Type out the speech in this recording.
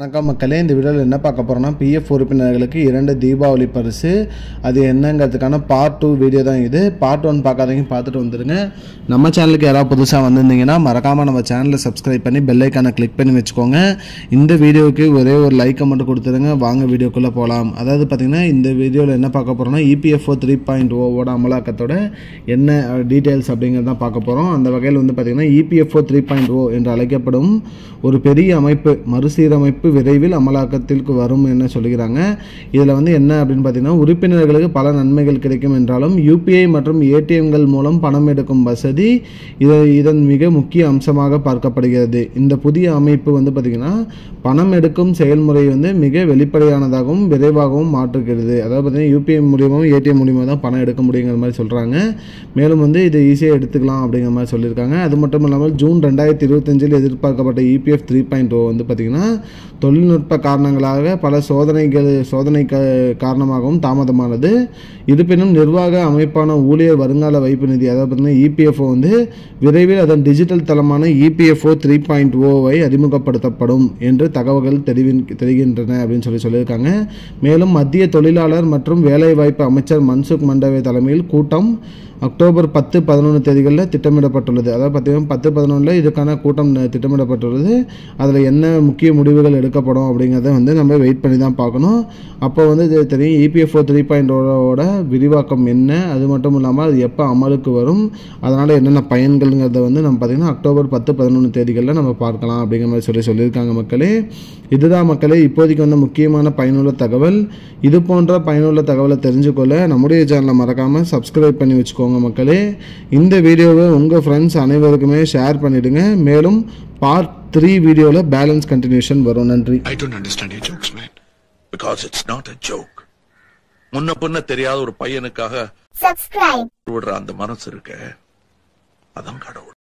வணக்கம் மக்களே, இந்த வீடியோவில் என்ன பார்க்க போகிறோம்னா பிஎஃப் உறுப்பினர்களுக்கு 2 தீபாவளி பரிசு. அது என்னங்கிறதுக்கான பார்ட் 2 வீடியோ தான் இது. பார்ட் 1 பார்க்காதீங்க, பார்த்துட்டு வந்துடுங்க. நம்ம சேனலுக்கு யாராவது புதுசாக வந்திருந்தீங்கன்னா மறக்காமல் நம்ம சேனலை சப்ஸ்கிரைப் பண்ணி பெல் ஐக்கானை கிளிக் பண்ணி வச்சுக்கோங்க. இந்த வீடியோவுக்கு ஒரே ஒரு லைக்கை மட்டும் கொடுத்துருங்க. வாங்க வீடியோக்குள்ளே போகலாம். அதாவது பார்த்திங்கன்னா இந்த வீடியோவில் என்ன பார்க்க போகிறோம்னா இபிஎஃப்ஓ 3.0 அமலாக்கத்தோட என்ன டீட்டெயில்ஸ் அப்படிங்கிறதான் பார்க்க போகிறோம். அந்த வகையில் வந்து பார்த்திங்கன்னா இபிஎஃப்ஓ 3.0 என்று அழைக்கப்படும் ஒரு பெரிய அமைப்பு மறுசீரமைப்பு விரைவில் அமலாக்கத்திற்கு வரும் என்ன சொல்கிறாங்க. இதில் வந்து என்ன அப்படின்னு பார்த்தீங்கன்னா, உறுப்பினர்களுக்கு பல நன்மைகள் கிடைக்கும் என்றாலும் யூபிஐ மற்றும் ஏடிஎம்கள் மூலம் பணம் எடுக்கும் வசதி இதன் மிக முக்கிய அம்சமாக பார்க்கப்படுகிறது. இந்த புதிய அமைப்பு வந்து பார்த்திங்கன்னா பணம் எடுக்கும் செயல்முறை வந்து மிக வெளிப்படையானதாகவும் விரைவாகவும் மாற்றுகிறது. அதாவது பார்த்திங்கன்னா யூபிஐ மூலியமாகவும் ஏடிஎம் மூலியமாக தான் பணம் எடுக்க முடியுங்கிற மாதிரி சொல்கிறாங்க. மேலும் வந்து இதை ஈஸியாக எடுத்துக்கலாம் அப்படிங்கிற மாதிரி சொல்லியிருக்காங்க. அது மட்டும் இல்லாமல் ஜூன் 2025 எதிர்பார்க்கப்பட்ட இபிஎஃப் 3.0 வந்து பார்த்திங்கன்னா தொழில்நுட்ப காரணங்களாக பல சோதனை காரணமாகவும் தாமதமானது. இருப்பினும் நிர்வாக அமைப்பான ஊழியர் வருங்கால வைப்பு நிதி, அதாவது பார்த்தீங்கன்னா இபிஎஃப்ஓ வந்து விரைவில் அதன் டிஜிட்டல் தளமான இபிஎஃப்ஓ 3.0 அறிமுகப்படுத்தப்படும் என்று தகவல்கள் தெரிகின்றன அப்படின்னு சொல்லியிருக்காங்க. மேலும் மத்திய தொழிலாளர் மற்றும் வேலைவாய்ப்பு அமைச்சர் மன்சுக் மண்டவே தலைமையில் கூட்டம் அக்டோபர் 10-11 தேதிகளில் திட்டமிடப்பட்டுள்ளது. அதாவது பார்த்தீங்கன்னா 10-11 இதுக்கான கூட்டம் திட்டமிடப்பட்டுள்ளது. அதில் என்ன முக்கிய முடிவுகள் எடுக்கப்படும் அப்படிங்கிறத வந்து நம்ம வெயிட் பண்ணி தான் பார்க்கணும். அப்போ வந்து இது தெரியும் இபிஎஃப்ஓ 3.0 விரிவாக்கம் என்ன, அது மட்டும் இல்லாமல் அது எப்போ அமலுக்கு வரும், அதனால் என்னென்ன பயன்கள்ங்கிறத வந்து நம்ம பார்த்திங்கன்னா அக்டோபர் 10-11 தேதிகளில் நம்ம பார்க்கலாம் அப்படிங்கிற மாதிரி சொல்லியிருக்காங்க மக்களே. இதுதான் மக்களே இப்போதைக்கு வந்து முக்கியமான பயனுள்ள தகவல். இது போன்ற பயனுள்ள தகவலை தெரிஞ்சுக்கொள்ள நம்முடைய சேனலை மறக்காமல் சப்ஸ்கிரைப் பண்ணி வச்சுக்கோங்க மக்களே. இந்த வீடியோவை உங்கள் ஃப்ரெண்ட்ஸ் அனைவருக்குமே ஷேர் பண்ணிடுங்க. மேலும் பார்ட் 3 வீடியோவில் பேலன்ஸ் கண்டினியூஷன் வரும். நன்றி. I don't understand your jokes, man. Because it's not a joke. முன்ன பின்ன தெரியாத ஒரு பையனுக்காக சப்ஸ்கிரைப் விடுற அந்த மனசு இருக்க, அதான் கடவுள்.